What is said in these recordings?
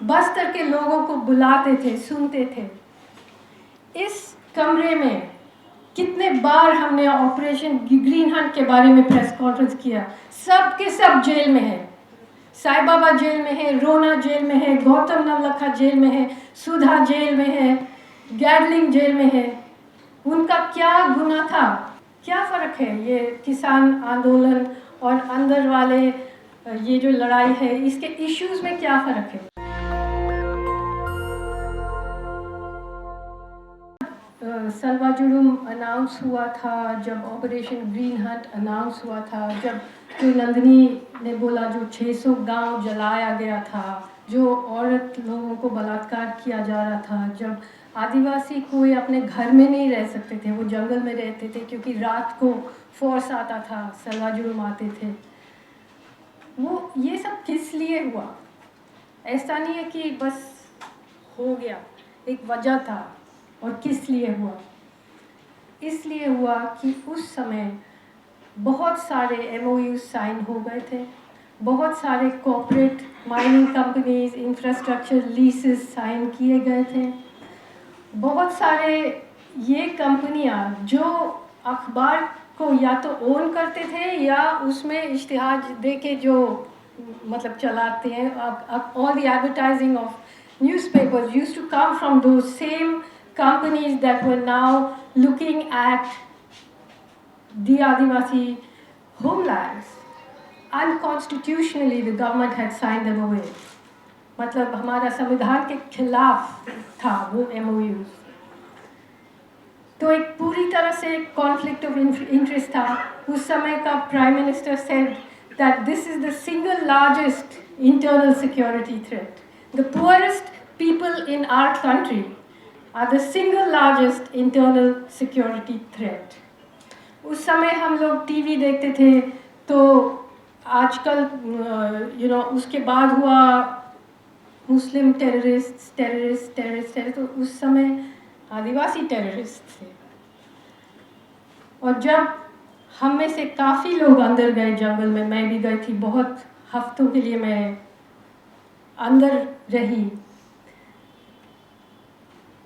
बस्तर के लोगों को बुलाते थे, सुनते थे। इस कमरे में कितने बार हमने ऑपरेशन ग्रीन हंट के बारे में प्रेस कॉन्फ्रेंस किया। सब के सब जेल में है। साईं बाबा जेल में है, रोना जेल में है, गौतम नवलखा जेल में है, सुधा जेल में है, गैडलिंग जेल में है। उनका क्या गुनाह था? क्या फ़र्क है ये किसान आंदोलन और अंदर वाले ये जो लड़ाई है, इसके इश्यूज़ में क्या फ़र्क है? सलवा जुलूम अनाउंस हुआ था, जब ऑपरेशन ग्रीन हंट अनाउंस हुआ था, जब कोई नंदिनी ने बोला जो 600 गांव जलाया गया था, जो औरत लोगों को बलात्कार किया जा रहा था, जब आदिवासी कोई अपने घर में नहीं रह सकते थे, वो जंगल में रहते थे क्योंकि रात को फोर्स आता था, सलवा जुलूम आते थे। वो ये सब किस लिए हुआ? ऐसा नहीं है कि बस हो गया, एक वजह था। और किस लिए हुआ? इसलिए हुआ कि उस समय बहुत सारे MOU साइन हो गए थे, बहुत सारे corporate mining companies, infrastructure leases sign किए गए थे। बहुत सारे ये कंपनियां जो अखबार को या तो ओन करते थे या उसमें इश्तिहार दे के जो मतलब चलाते हैं, all the advertising of newspapers used to come from those same companies that were now looking at the Adivasi homelands. Unconstitutionally, the government had signed them away. मतलब हमारा संविधान के खिलाफ था वो MOUs। तो एक पूरी तरह से कॉन्फ्लिक्ट ऑफ इंटरेस्ट था। उस समय का prime minister said that this is the single largest internal security threat. The poorest people in our country are the single largest internal security threat. उस समय हम लोग टीवी देखते थे, तो आजकल उसके बाद हुआ मुस्लिम टेररिस्ट, तो उस समय आदिवासी टेररिस्ट थे। और जब हम में से काफ़ी लोग अंदर गए जंगल में, मैं भी गई थी, बहुत हफ्तों के लिए मैं अंदर रही,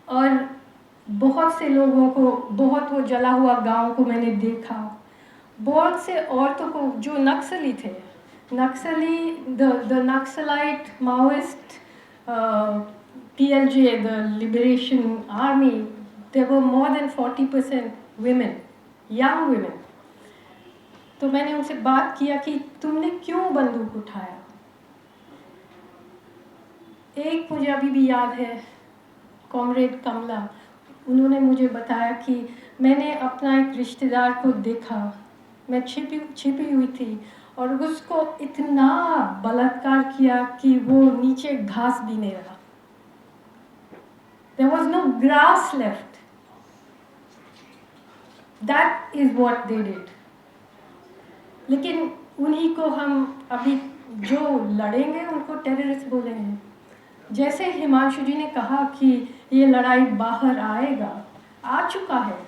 और बहुत से लोगों को, बहुत वो जला हुआ गांव को मैंने देखा। बहुत से औरतों को जो नक्सली थे, the naxalite Maoist PLJ, the Liberation Army, there were more than 40% women, young women. तो मैंने उनसे बात किया कि तुमने क्यों बंदूक उठाया? एक मुझे अभी भी याद है, कॉमरेड कमला, उन्होंने मुझे बताया कि मैंने अपना एक रिश्तेदार को देखा, मैं छिपी हुई थी, और उसको इतना बलात्कार किया कि वो नीचे घास भी नहीं रहा। There was no grass left. That is what they did. लेकिन उन्हीं को हम अभी जो लड़ेंगे उनको टेररिस्ट बोलेंगे। जैसे हिमांशु जी ने कहा कि ये लड़ाई बाहर आएगा, आ चुका है।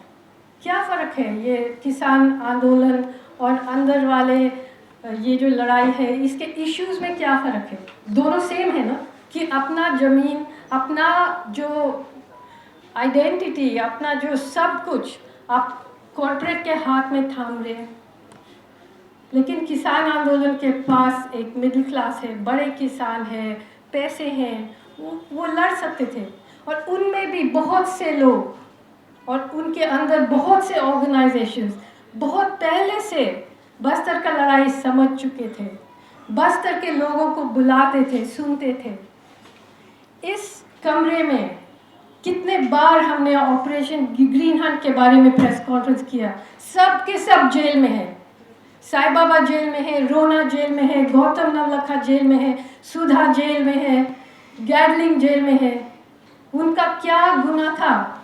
क्या फ़र्क है ये किसान आंदोलन और अंदर वाले ये जो लड़ाई है, इसके इश्यूज़ में क्या फ़र्क है? दोनों सेम है ना, कि अपना ज़मीन, अपना जो आइडेंटिटी, अपना जो सब कुछ आप कॉर्पोरेट के हाथ में थाम रहे हैं। लेकिन किसान आंदोलन के पास एक मिडिल क्लास है, बड़े किसान हैं, पैसे हैं, वो लड़ सकते थे। और उनमें भी बहुत से लोग और उनके अंदर बहुत से ऑर्गेनाइजेशंस बहुत पहले से बस्तर का लड़ाई समझ चुके थे, बस्तर के लोगों को बुलाते थे, सुनते थे। इस कमरे में कितने बार हमने ऑपरेशन ग्रीन हंट के बारे में प्रेस कॉन्फ्रेंस किया। सब के सब जेल में है। साईं बाबा जेल में है, रोना जेल में है, गौतम नवलखा जेल में है, सुधा जेल में है, गैडलिंग जेल में है। उनका क्या गुनाह था?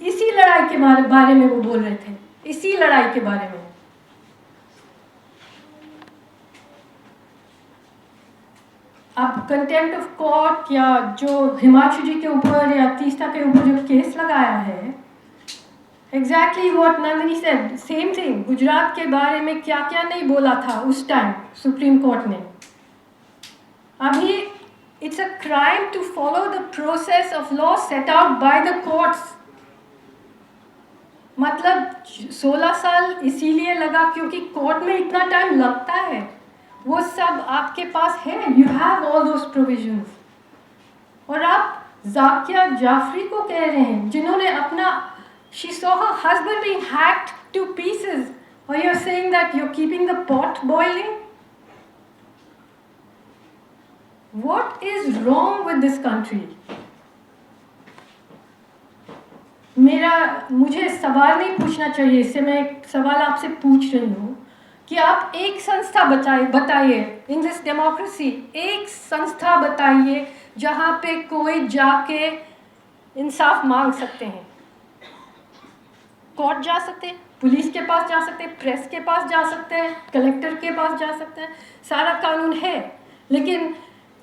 इसी लड़ाई के बारे में वो बोल रहे थे, इसी लड़ाई के बारे में। अब कंटेम्प्ट ऑफ कोर्ट या जो हिमांशु जी के ऊपर या तीस्ता के ऊपर जो केस लगाया है, exactly what Nandini said, same thing. Gujarat के बारे में क्या क्या नहीं बोला था उस टाइम सुप्रीम कोर्ट ने। अभी It's a crime to follow the process of law set out by the courts. मतलब 16 साल इसीलिए लगा क्योंकि कोर्ट में इतना टाइम लगता है, वो सब आपके पास है, you have all those provisions. और आप जाकिया जाफरी को कह रहे हैं जिन्होंने अपना she saw her husband being hacked to pieces, or you're saying that you're keeping the pot boiling? What is wrong with this country? मुझे सवाल नहीं पूछना चाहिए, इससे मैं एक सवाल आपसे पूछ रही हूँ कि आप एक संस्था बताइए इन दिस डेमोक्रेसी, एक संस्था बताइए जहाँ पे कोई जाके इंसाफ मांग सकते हैं। कोर्ट जा सकते हैं, पुलिस के पास जा सकते हैं, प्रेस के पास जा सकते हैं, कलेक्टर के पास जा सकते हैं, सारा कानून है, लेकिन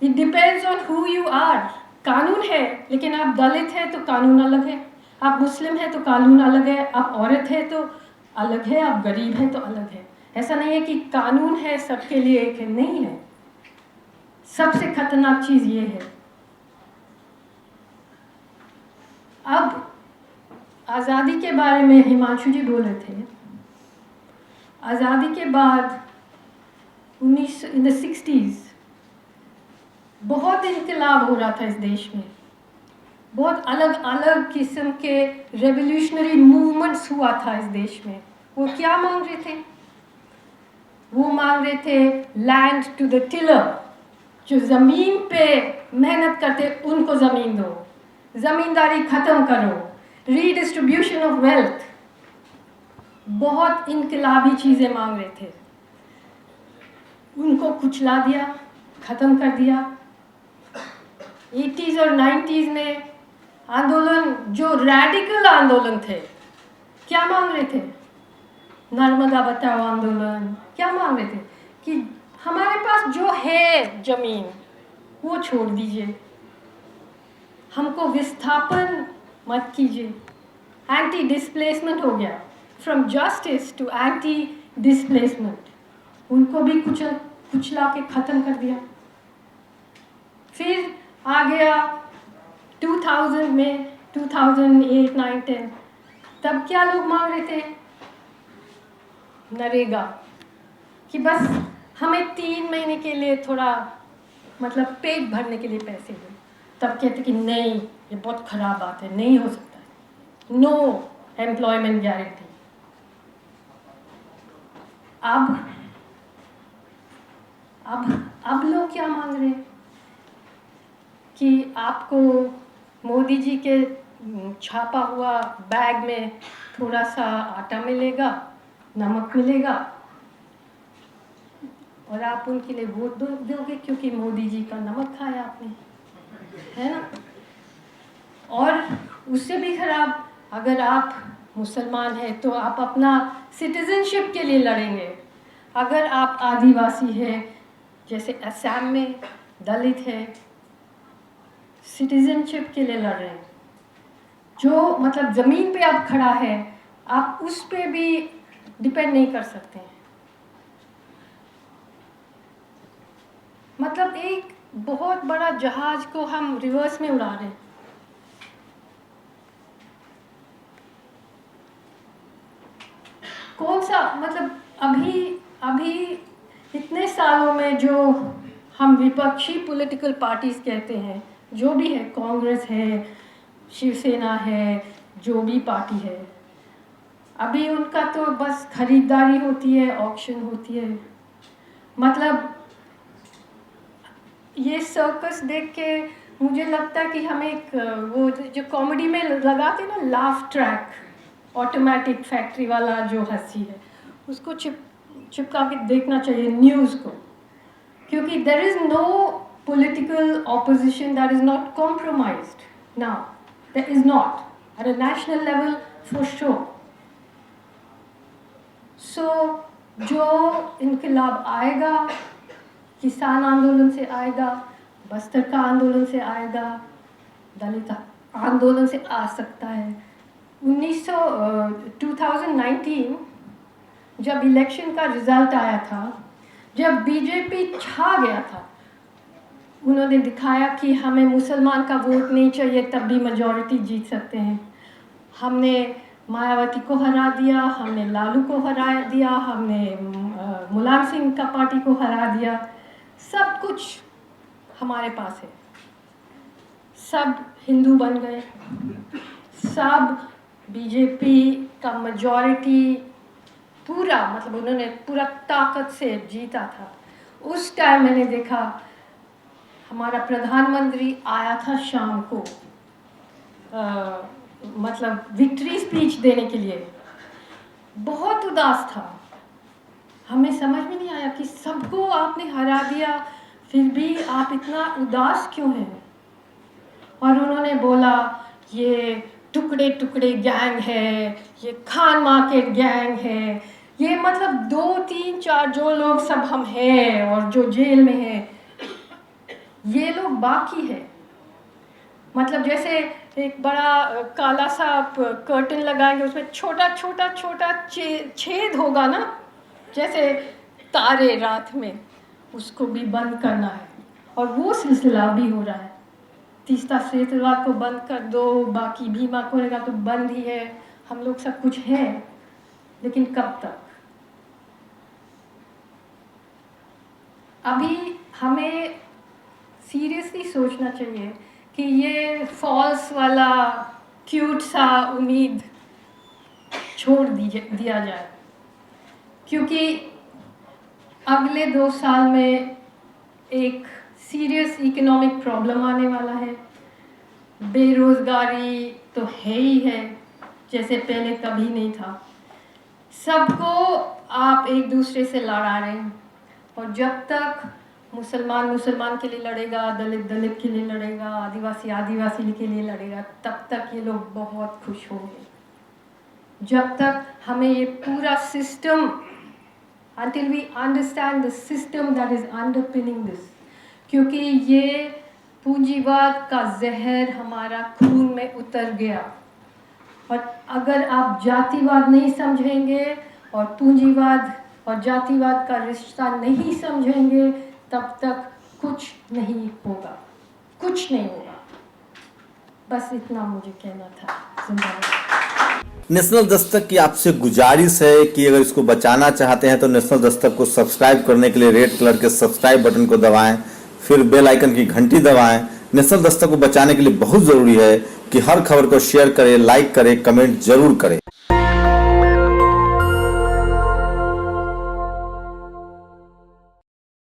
it depends on who you are. कानून है, लेकिन आप दलित हैं तो कानून अलग है, आप मुस्लिम हैं तो कानून अलग है, आप औरत हैं तो अलग है, आप गरीब हैं तो अलग है। ऐसा नहीं है कि कानून है सबके लिए एक है, नहीं है। सबसे खतरनाक चीज़ ये है, अब आज़ादी के बारे में हिमांशु जी बोले थे, आज़ादी के बाद इन द 60s बहुत इनकलाब हो रहा था इस देश में, बहुत अलग अलग किस्म के रेवोल्यूशनरी मूवमेंट्स हुआ था इस देश में। वो क्या मांग रहे थे? वो मांग रहे थे लैंड टू द टिलर, जो ज़मीन पे मेहनत करते उनको ज़मीन दो, ज़मींदारी ख़त्म करो, रीडिस्ट्रीब्यूशन ऑफ वेल्थ, बहुत इनकलाबी चीज़ें मांग रहे थे। उनको कुचला दिया, ख़त्म कर दिया। 80s और 90s में आंदोलन, जो रैडिकल आंदोलन थे, क्या मांग रहे थे? नर्मदा बचाओ आंदोलन क्या मांग रहे थे कि हमारे पास जो है ज़मीन वो छोड़ दीजिए, हमको विस्थापन मत कीजिए। एंटी डिस्प्लेसमेंट हो गया, from justice to anti displacement. उनको भी कुचला के ख़त्म कर दिया। फिर आ गया 2000 में, 2008, 9, 10, तब क्या लोग मांग रहे थे? नरेगा, कि बस हमें 3 महीने के लिए थोड़ा मतलब पेट भरने के लिए पैसे दो। तब कहते कि नहीं, ये बहुत ख़राब बात है, नहीं हो सकता है, नो एम्प्लॉयमेंट गारंटी। अब लोग क्या मांग रहे हैं कि आपको मोदी जी के छापा हुआ बैग में थोड़ा सा आटा मिलेगा, नमक मिलेगा, और आप उनके लिए वोट दोगे क्योंकि मोदी जी का नमक खाया आपने, है ना? और उससे भी खराब, अगर आप मुसलमान हैं तो आप अपना सिटीजनशिप के लिए लड़ेंगे। अगर आप आदिवासी हैं, जैसे असम में दलित है, सिटीजनशिप के लिए लड़ रहे हैं, जो मतलब ज़मीन पे आप खड़ा है, आप उस पे भी डिपेंड नहीं कर सकते हैं। मतलब एक बहुत बड़ा जहाज को हम रिवर्स में उड़ा रहे हैं। कौन सा मतलब अभी इतने सालों में जो हम विपक्षी पॉलिटिकल पार्टीज कहते हैं, जो भी है, कांग्रेस है, शिवसेना है, जो भी पार्टी है, अभी उनका तो बस खरीदारी होती है, ऑक्शन होती है। मतलब ये सर्कस देख के मुझे लगता है कि हमें एक वो जो कॉमेडी में लगाते ना लाफ ट्रैक, ऑटोमेटिक फैक्ट्री वाला जो हंसी है, उसको चिपका के देखना चाहिए न्यूज़ को, क्योंकि there is no political opposition that is not compromised now. There is not at a national level for sure. So जो इनकलाब आएगा, किसान आंदोलन से आएगा, बस्तर का आंदोलन से आएगा, दलित आंदोलन से आ सकता है। 2019 जब इलेक्शन का रिजल्ट आया था, जब बीजेपी छा गया था, उन्होंने दिखाया कि हमें मुसलमान का वोट नहीं चाहिए तब भी मेजॉरिटी जीत सकते हैं। हमने मायावती को हरा दिया, हमने लालू को हरा दिया, हमने मुलायम सिंह का पार्टी को हरा दिया। सब कुछ हमारे पास है। सब हिंदू बन गए, सब बीजेपी का मेजॉरिटी पूरा, मतलब उन्होंने पूरा ताकत से जीता था। उस टाइम मैंने देखा हमारा प्रधानमंत्री आया था शाम को मतलब विक्ट्री स्पीच देने के लिए, बहुत उदास था। हमें समझ में नहीं आया कि सबको आपने हरा दिया, फिर भी आप इतना उदास क्यों हैं। और उन्होंने बोला ये टुकड़े टुकड़े गैंग है, ये खान मार्केट गैंग है, ये मतलब 2, 3, 4 जो लोग सब हम हैं और जो जेल में हैं, ये लोग बाकी है। मतलब जैसे एक बड़ा काला सा कर्टन लगाएंगे, उसमें छोटा छोटा छोटा छेद होगा ना, जैसे तारे रात में, उसको भी बंद करना है। और वो सिलसिला भी हो रहा है। तीस्ता क्षेत्रवाद को बंद कर दो, बाकी भीमा कोरेगा तो बंद ही है। हम लोग सब कुछ है, लेकिन कब तक? अभी हमें सीरियसली सोचना चाहिए कि ये फॉल्स वाला क्यूट सा उम्मीद छोड़ दिया जाए, क्योंकि अगले 2 साल में एक सीरियस इकोनॉमिक प्रॉब्लम आने वाला है। बेरोजगारी तो है ही है, जैसे पहले कभी नहीं था। सबको आप एक दूसरे से लड़ा रहे हैं, और जब तक मुसलमान मुसलमान के लिए लड़ेगा, दलित दलित के लिए लड़ेगा, आदिवासी आदिवासी के लिए लड़ेगा, तब तक ये लोग बहुत खुश होंगे। जब तक हमें ये पूरा system, until we understand the system that is underpinning this, क्योंकि ये पूंजीवाद का जहर हमारा खून में उतर गया। और अगर आप जातिवाद नहीं समझेंगे और पूंजीवाद और जातिवाद का रिश्ता नहीं समझेंगे, तब तक कुछ नहीं होगा, कुछ नहीं होगा। बस इतना मुझे कहना था। जिंदाबाद। नेशनल दस्तक की आपसे गुजारिश है कि अगर इसको बचाना चाहते हैं तो नेशनल दस्तक को सब्सक्राइब करने के लिए रेड कलर के सब्सक्राइब बटन को दबाएं, फिर बेल आइकन की घंटी दबाएं। नेशनल दस्तक को बचाने के लिए बहुत जरूरी है कि हर खबर को शेयर करें, लाइक करें, कमेंट जरूर करें।